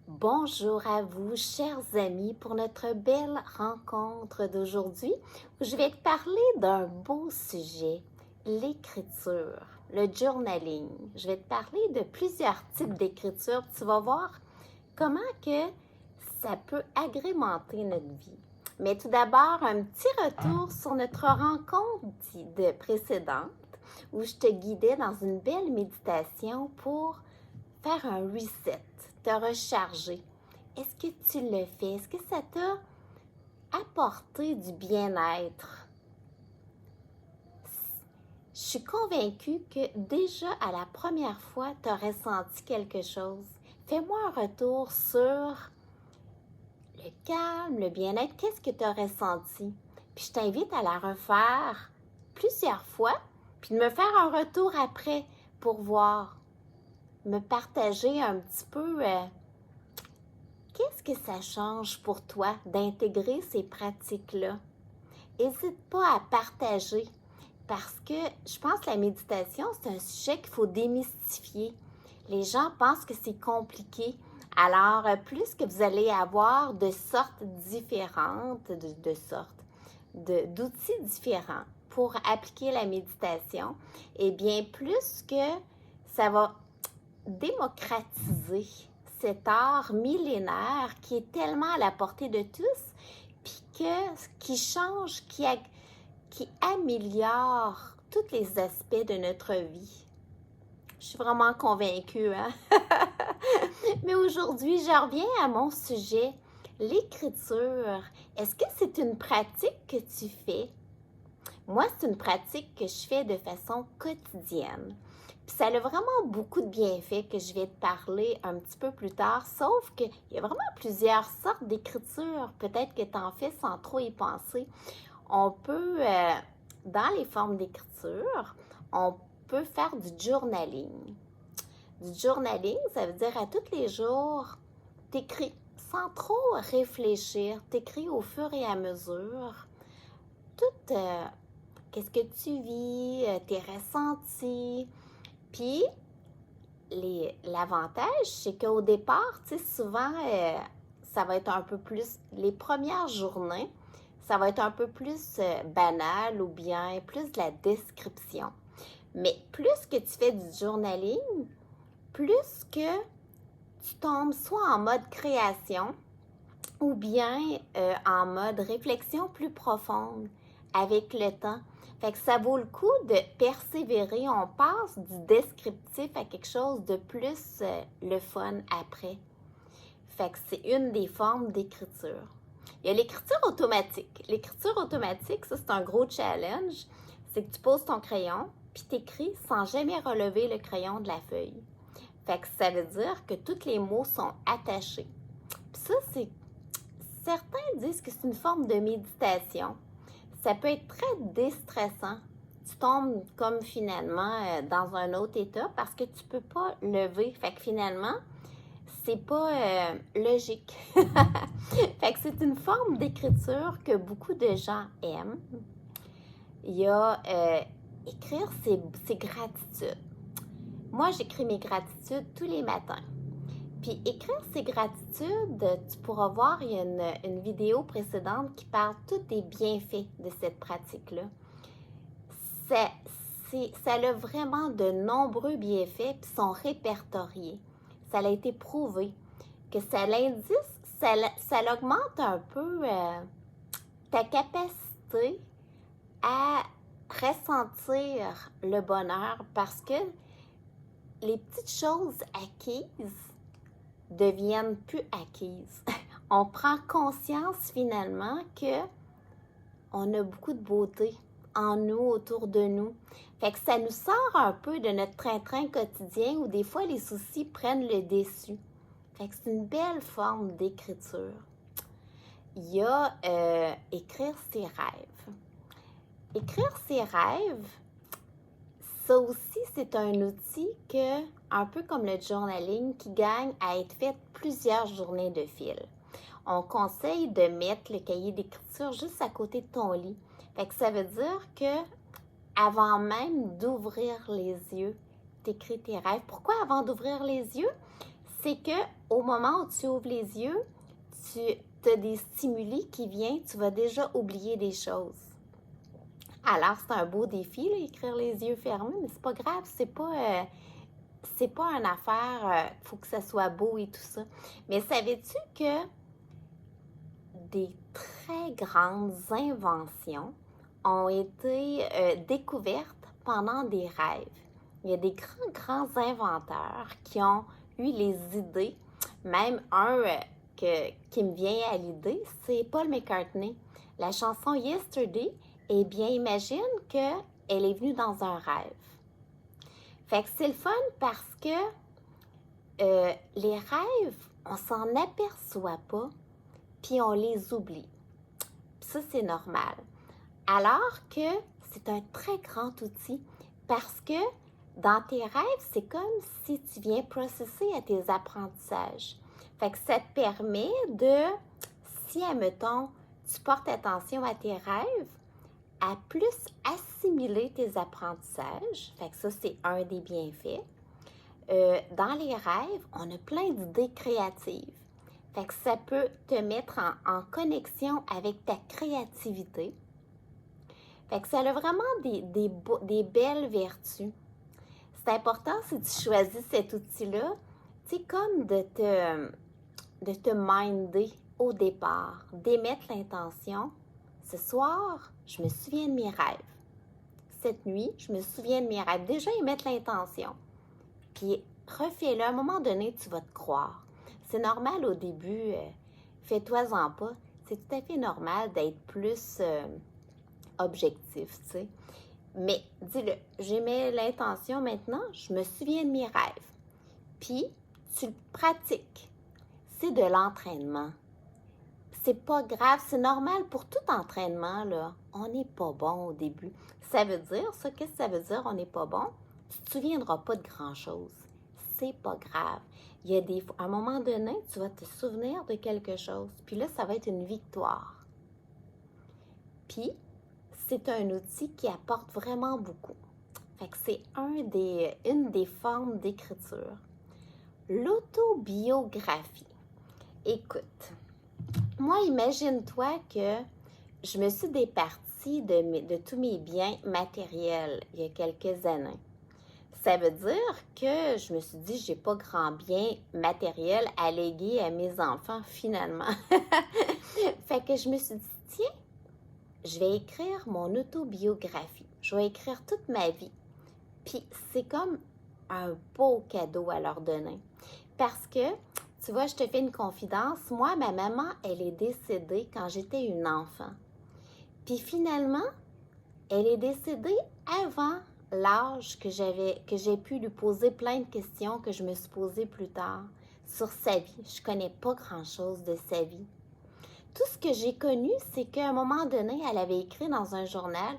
Bonjour à vous, chers amis, pour notre belle rencontre d'aujourd'hui où je vais te parler d'un beau sujet, l'écriture, le journaling. Je vais te parler de plusieurs types d'écriture. Tu vas voir comment que ça peut agrémenter notre vie. Mais tout d'abord, un petit retour sur notre rencontre précédente où je te guidais dans une belle méditation pour faire un reset, te recharger. Est-ce que tu le fais? Est-ce que ça t'a apporté du bien-être? Je suis convaincue que déjà à la première fois, tu as ressenti quelque chose. Fais-moi un retour sur le calme, le bien-être. Qu'est-ce que tu as ressenti? Puis je t'invite à la refaire plusieurs fois, puis de me faire un retour après pour voir, me partager un petit peu qu'est-ce que ça change pour toi d'intégrer ces pratiques-là? N'hésite pas à partager parce que je pense que la méditation, c'est un sujet qu'il faut démystifier. Les gens pensent que c'est compliqué. Alors, plus que vous allez avoir de sortes différentes, d'outils différents pour appliquer la méditation, et bien plus que ça va démocratiser cet art millénaire qui est tellement à la portée de tous, puis qui change, qui améliore tous les aspects de notre vie. Je suis vraiment convaincue, hein? Mais aujourd'hui, je reviens à mon sujet, l'écriture. Est-ce que c'est une pratique que tu fais? Moi, c'est une pratique que je fais de façon quotidienne. Puis ça a vraiment beaucoup de bienfaits que je vais te parler un petit peu plus tard, sauf qu'il y a vraiment plusieurs sortes d'écriture. Peut-être que tu en fais sans trop y penser. On peut, dans les formes d'écriture, on peut faire du journaling. Du journaling, ça veut dire à tous les jours, t'écris sans trop réfléchir, t'écris au fur et à mesure, tout qu'est-ce que tu vis, tes ressentis. Puis, l'avantage, c'est qu'au départ, tu sais, souvent, ça va être un peu plus, les premières journées, ça va être un peu plus banal ou bien plus de la description. Mais plus que tu fais du journaling, plus que tu tombes soit en mode création ou bien en mode réflexion plus profonde avec le temps. Fait que ça vaut le coup de persévérer. On passe du descriptif à quelque chose de plus le fun après. Fait que c'est une des formes d'écriture. Il y a l'écriture automatique. L'écriture automatique, ça c'est un gros challenge. C'est que tu poses ton crayon, puis tu écris sans jamais relever le crayon de la feuille. Fait que ça veut dire que tous les mots sont attachés. Puis ça, c'est... Certains disent que c'est une forme de méditation. Ça peut être très déstressant. Tu tombes comme finalement dans un autre état parce que tu peux pas lever. Fait que finalement, c'est pas logique. Fait que c'est une forme d'écriture que beaucoup de gens aiment. Il y a écrire ses gratitudes. Moi, j'écris mes gratitudes tous les matins. Puis écrire ses gratitudes, tu pourras voir, il y a une vidéo précédente qui parle tous des bienfaits de cette pratique-là. Ça a vraiment de nombreux bienfaits puis sont répertoriés. Ça a été prouvé que ça augmente un peu ta capacité à ressentir le bonheur parce que les petites choses acquises deviennent plus acquises. On prend conscience finalement que on a beaucoup de beauté en nous, autour de nous. Fait que ça nous sort un peu de notre train-train quotidien où des fois les soucis prennent le dessus. Fait que c'est une belle forme d'écriture. Il y a écrire ses rêves. Écrire ses rêves, ça aussi, c'est un outil que, un peu comme le journaling, qui gagne à être fait plusieurs journées de fil. On conseille de mettre le cahier d'écriture juste à côté de ton lit. Fait que ça veut dire que avant même d'ouvrir les yeux, t'écris tes rêves. Pourquoi avant d'ouvrir les yeux? c'est que au moment où tu ouvres les yeux, tu as des stimuli qui viennent, tu vas déjà oublier des choses. Alors, c'est un beau défi, là, écrire les yeux fermés, mais c'est pas grave, c'est pas une affaire, il faut que ça soit beau et tout ça. Mais savais-tu que des très grandes inventions ont été découvertes pendant des rêves? Il y a des grands inventeurs qui ont eu les idées, même un qui me vient à l'idée, c'est Paul McCartney. La chanson Yesterday, eh bien, imagine qu'elle est venue dans un rêve. Fait que c'est le fun parce que les rêves, on s'en aperçoit pas, puis on les oublie. Puis ça, c'est normal. Alors que c'est un très grand outil parce que dans tes rêves, c'est comme si tu viens processer à tes apprentissages. Fait que ça te permet de, si, admettons, tu portes attention à tes rêves, à plus assimiler tes apprentissages. Fait que ça, c'est un des bienfaits. Dans les rêves, on a plein d'idées créatives. Fait que ça peut te mettre en connexion avec ta créativité. Fait que ça a vraiment des belles vertus. C'est important si tu choisis cet outil-là, tu sais, comme de te minder au départ, d'émettre l'intention. Ce soir, je me souviens de mes rêves. Cette nuit, je me souviens de mes rêves. Déjà, émettre l'intention. Puis, refais-le. À un moment donné, tu vas te croire. C'est normal au début, fais-toi-en pas. C'est tout à fait normal d'être plus objectif, tu sais. Mais dis-le, j'émets l'intention maintenant, je me souviens de mes rêves. Puis, tu le pratiques. C'est de l'entraînement. C'est pas grave, c'est normal pour tout entraînement, là. On n'est pas bon au début. Ça veut dire, ça, qu'est-ce que ça veut dire, on n'est pas bon? Tu te souviendras pas de grand-chose. C'est pas grave. Il y a à un moment donné, tu vas te souvenir de quelque chose. Puis là, ça va être une victoire. Puis, c'est un outil qui apporte vraiment beaucoup. Fait que c'est une des formes d'écriture. L'autobiographie. Écoute, moi, imagine-toi que je me suis départie de tous mes biens matériels il y a quelques années. Ça veut dire que je me suis dit, j'ai pas grand bien matériel à léguer à mes enfants finalement. Fait que je me suis dit, tiens, je vais écrire mon autobiographie. Je vais écrire toute ma vie. Puis c'est comme un beau cadeau à leur donner. Parce que, tu vois, je te fais une confidence. Moi, ma maman, elle est décédée quand j'étais une enfant. Puis finalement, elle est décédée avant l'âge que j'ai pu lui poser plein de questions que je me suis posées plus tard sur sa vie. Je connais pas grand-chose de sa vie. Tout ce que j'ai connu, c'est qu'à un moment donné, elle avait écrit dans un journal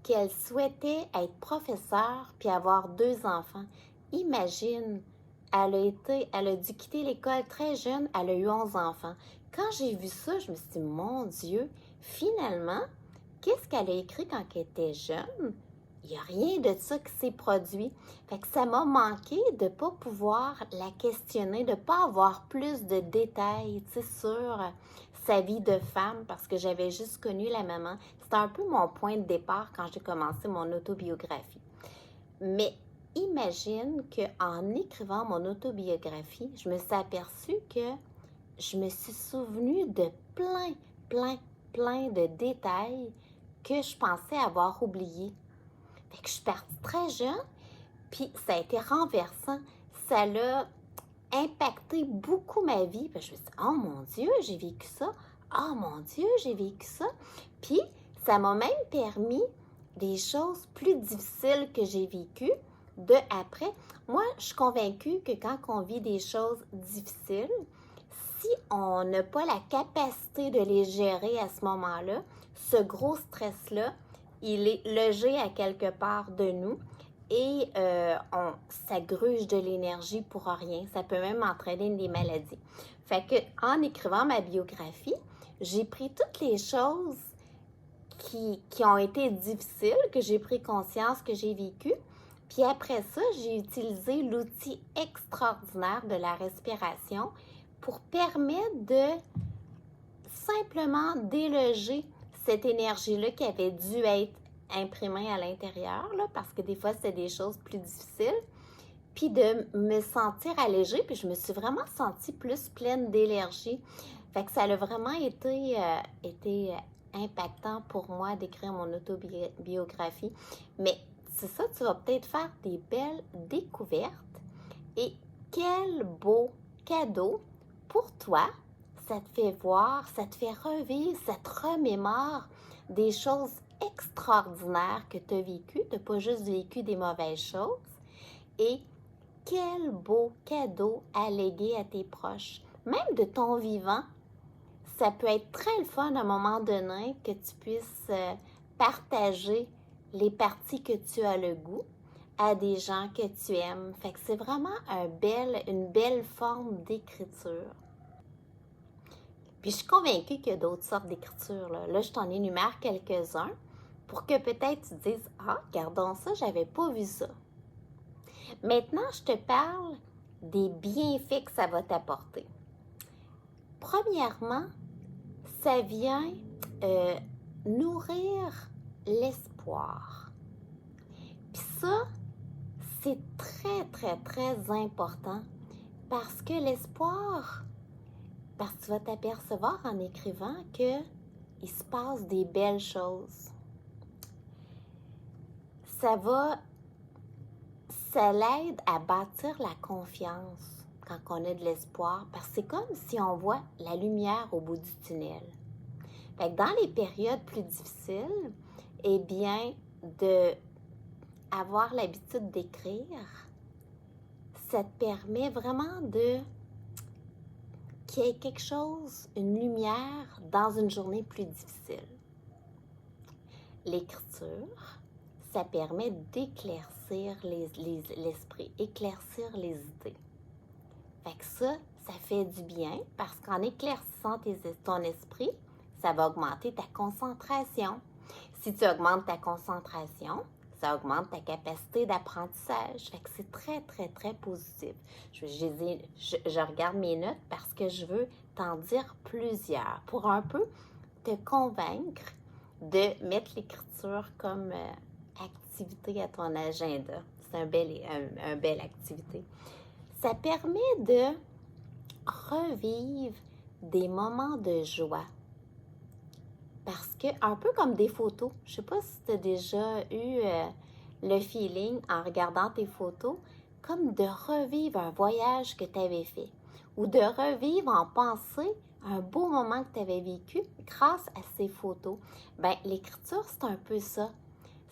qu'elle souhaitait être professeure puis avoir 2 enfants. Imagine, elle a dû quitter l'école très jeune, elle a eu 11 enfants. Quand j'ai vu ça, je me suis dit, mon Dieu, finalement, qu'est-ce qu'elle a écrit quand elle était jeune? Il n'y a rien de ça qui s'est produit. Fait que ça m'a manqué de ne pas pouvoir la questionner, de ne pas avoir plus de détails sur sa vie de femme parce que j'avais juste connu la maman. C'était un peu mon point de départ quand j'ai commencé mon autobiographie. Mais imagine qu'en écrivant mon autobiographie, je me suis aperçue que je me suis souvenue de plein de détails que je pensais avoir oubliés. Fait que je suis partie très jeune, puis ça a été renversant. Ça l'a impacté beaucoup ma vie. Puis je me suis dit, oh mon Dieu, j'ai vécu ça. Oh mon Dieu, j'ai vécu ça. Puis ça m'a même permis des choses plus difficiles que j'ai vécues de après. Moi, je suis convaincue que quand on vit des choses difficiles, si on n'a pas la capacité de les gérer à ce moment-là, ce gros stress-là, il est logé à quelque part de nous et ça gruge de l'énergie pour rien. Ça peut même entraîner des maladies. Fait que en écrivant ma biographie, j'ai pris toutes les choses qui ont été difficiles, que j'ai pris conscience, que j'ai vécues, Puis après ça, j'ai utilisé l'outil extraordinaire de la respiration pour permettre de simplement déloger cette énergie-là qui avait dû être imprimée à l'intérieur, là, parce que des fois, c'était des choses plus difficiles, puis de me sentir allégée, puis je me suis vraiment sentie plus pleine d'énergie. Fait que ça a vraiment été impactant pour moi d'écrire mon autobiographie. Mais c'est ça, tu vas peut-être faire des belles découvertes. Et quel beau cadeau pour toi! Ça te fait voir, ça te fait revivre, ça te remémore des choses extraordinaires que tu as vécues. Tu n'as pas juste vécu des mauvaises choses. Et quel beau cadeau à léguer à tes proches. Même de ton vivant, ça peut être très le fun à un moment donné que tu puisses partager les parties que tu as le goût à des gens que tu aimes. Fait que c'est vraiment une belle forme d'écriture. Puis je suis convaincue qu'il y a d'autres sortes d'écriture. Là, je t'en énumère quelques-uns pour que peut-être tu te dises « Ah, regardons ça, j'avais pas vu ça. » Maintenant, je te parle des bienfaits que ça va t'apporter. Premièrement, ça vient nourrir l'espoir. Puis ça, c'est très, très, très important parce que l'espoir, parce que tu vas t'apercevoir en écrivant qu'il se passe des belles choses. Ça l'aide à bâtir la confiance quand on a de l'espoir, parce que c'est comme si on voit la lumière au bout du tunnel. Fait que dans les périodes plus difficiles, eh bien, avoir l'habitude d'écrire, ça te permet vraiment qu'il y ait quelque chose, une lumière dans une journée plus difficile. L'écriture, ça permet d'éclaircir l'esprit, éclaircir les idées. Fait que ça fait du bien parce qu'en éclaircissant ton esprit, ça va augmenter ta concentration. Si tu augmentes ta concentration, ça augmente ta capacité d'apprentissage. Fait que c'est très, très, très positif. Je regarde mes notes parce que je veux t'en dire plusieurs pour un peu te convaincre de mettre l'écriture comme activité à ton agenda. C'est une belle activité. Ça permet de revivre des moments de joie. Parce que, un peu comme des photos, je ne sais pas si tu as déjà eu le feeling en regardant tes photos, comme de revivre un voyage que tu avais fait ou de revivre en pensée un beau moment que tu avais vécu grâce à ces photos. Bien, l'écriture, c'est un peu ça.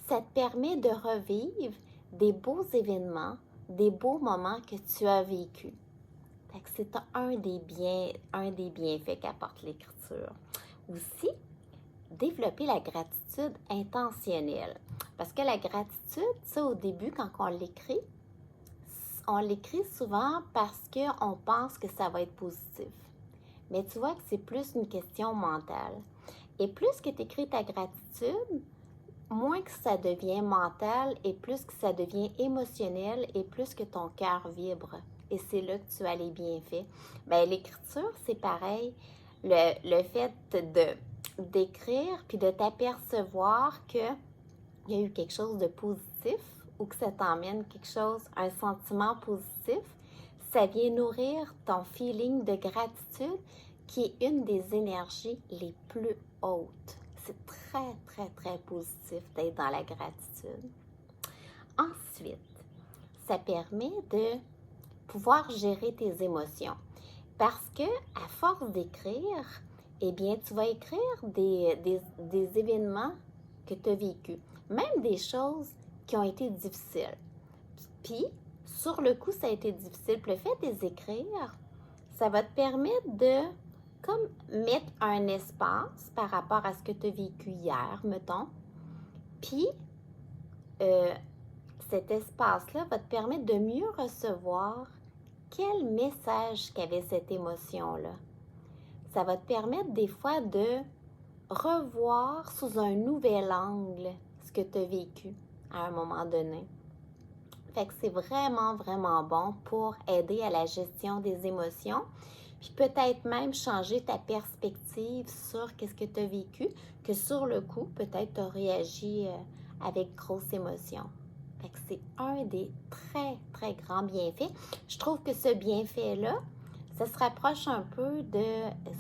Ça te permet de revivre des beaux événements, des beaux moments que tu as vécus. Fait que c'est un des bienfaits qu'apporte l'écriture. Aussi, développer la gratitude intentionnelle. Parce que la gratitude, ça, au début, quand on l'écrit souvent parce qu'on pense que ça va être positif. Mais tu vois que c'est plus une question mentale. Et plus que tu écris ta gratitude, moins que ça devient mental et plus que ça devient émotionnel et plus que ton cœur vibre. Et c'est là que tu as les bienfaits. Bien, l'écriture, c'est pareil. Le fait d'écrire puis de t'apercevoir qu'il y a eu quelque chose de positif ou que ça t'emmène quelque chose, un sentiment positif, ça vient nourrir ton feeling de gratitude qui est une des énergies les plus hautes. C'est très, très, très positif d'être dans la gratitude. Ensuite, ça permet de pouvoir gérer tes émotions. Parce que, à force d'écrire, eh bien, tu vas écrire des événements que tu as vécus, même des choses qui ont été difficiles. Puis, sur le coup, ça a été difficile. Puis le fait de les écrire, ça va te permettre de comme mettre un espace par rapport à ce que tu as vécu hier, mettons. Puis, cet espace-là va te permettre de mieux recevoir quel message qu'avait cette émotion-là. Ça va te permettre des fois de revoir sous un nouvel angle ce que tu as vécu à un moment donné. Fait que c'est vraiment, vraiment bon pour aider à la gestion des émotions. Puis peut-être même changer ta perspective sur qu'est-ce que tu as vécu, que sur le coup, peut-être tu as réagi avec grosse émotion. Fait que c'est un des très, très grands bienfaits. Je trouve que ce bienfait-là, ça se rapproche un peu de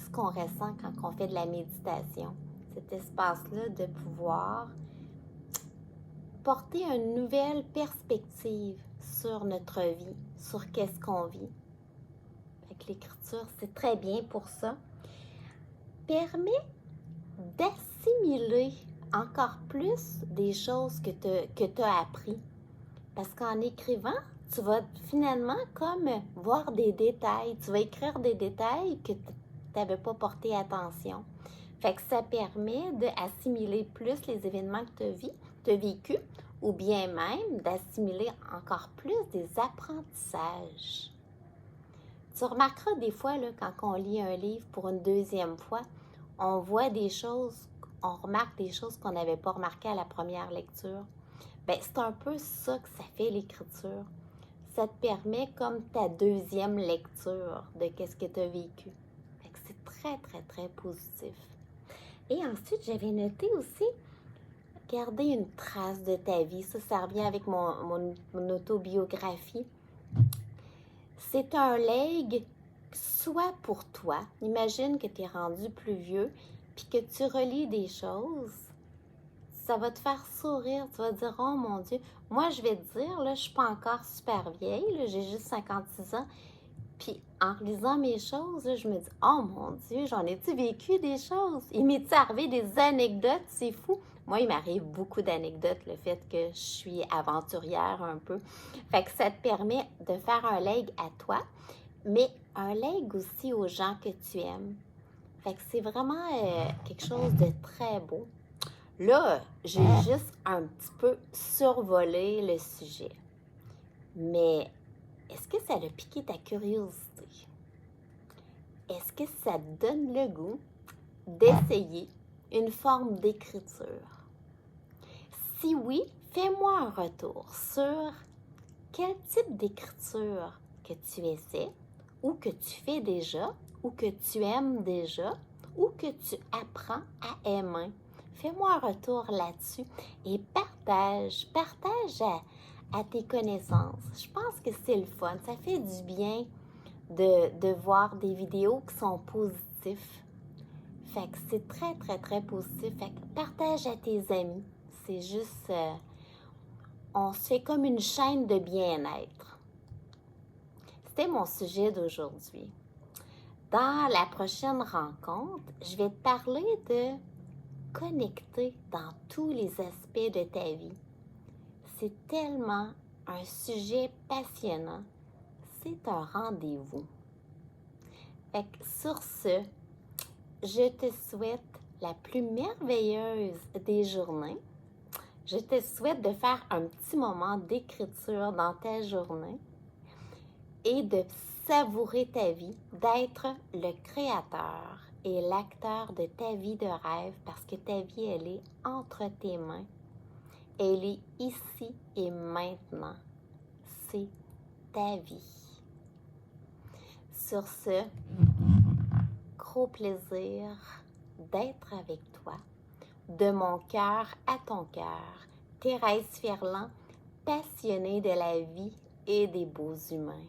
ce qu'on ressent quand on fait de la méditation. Cet espace-là de pouvoir porter une nouvelle perspective sur notre vie, sur qu'est-ce qu'on vit. Fait que l'écriture, c'est très bien pour ça. Permet d'assimiler encore plus des choses que tu as appris. Parce qu'en écrivant, tu vas finalement comme voir des détails. Tu vas écrire des détails que tu n'avais pas porté attention. Fait que ça permet d'assimiler plus les événements que tu as vécus ou bien même d'assimiler encore plus des apprentissages. Tu remarqueras des fois, là, quand on lit un livre pour une deuxième fois, on voit des choses, on remarque des choses qu'on n'avait pas remarquées à la première lecture. Bien, c'est un peu ça que ça fait l'écriture. Ça te permet comme ta deuxième lecture de qu'est-ce que tu as vécu. Fait que c'est très, très, très positif. Et ensuite, j'avais noté aussi garder une trace de ta vie. Ça revient avec mon autobiographie. C'est un legs soit pour toi. Imagine que tu es rendu plus vieux puis que tu relis des choses. Ça va te faire sourire. Tu vas te dire, oh mon Dieu. Moi, je vais te dire, là, je suis pas encore super vieille. Là, j'ai juste 56 ans. Puis en relisant mes choses, là, je me dis, oh mon Dieu, j'en ai-tu vécu des choses? Il m'est arrivé des anecdotes, c'est fou. Moi, il m'arrive beaucoup d'anecdotes, le fait que je suis aventurière un peu. Fait que ça te permet de faire un leg à toi, mais un leg aussi aux gens que tu aimes. Fait que c'est vraiment quelque chose de très beau. Là, j'ai juste un petit peu survolé le sujet. Mais est-ce que ça a piqué ta curiosité? Est-ce que ça te donne le goût d'essayer une forme d'écriture? Si oui, fais-moi un retour sur quel type d'écriture que tu essaies ou que tu fais déjà ou que tu aimes déjà ou que tu apprends à aimer. Fais-moi un retour là-dessus et partage à tes connaissances. Je pense que c'est le fun. Ça fait du bien de voir des vidéos qui sont positives. Fait que c'est très, très, très positif. Fait que partage à tes amis. C'est juste, on se fait comme une chaîne de bien-être. C'était mon sujet d'aujourd'hui. Dans la prochaine rencontre, je vais te parler de connecter dans tous les aspects de ta vie. C'est tellement un sujet passionnant. C'est un rendez-vous. Fait que sur ce, je te souhaite la plus merveilleuse des journées. Je te souhaite de faire un petit moment d'écriture dans ta journée et de savourer ta vie, d'être le créateur et l'acteur de ta vie de rêve parce que ta vie, elle est entre tes mains. Elle est ici et maintenant. C'est ta vie. Sur ce, gros plaisir d'être avec toi. De mon cœur à ton cœur, Thérèse Ferland, passionnée de la vie et des beaux humains.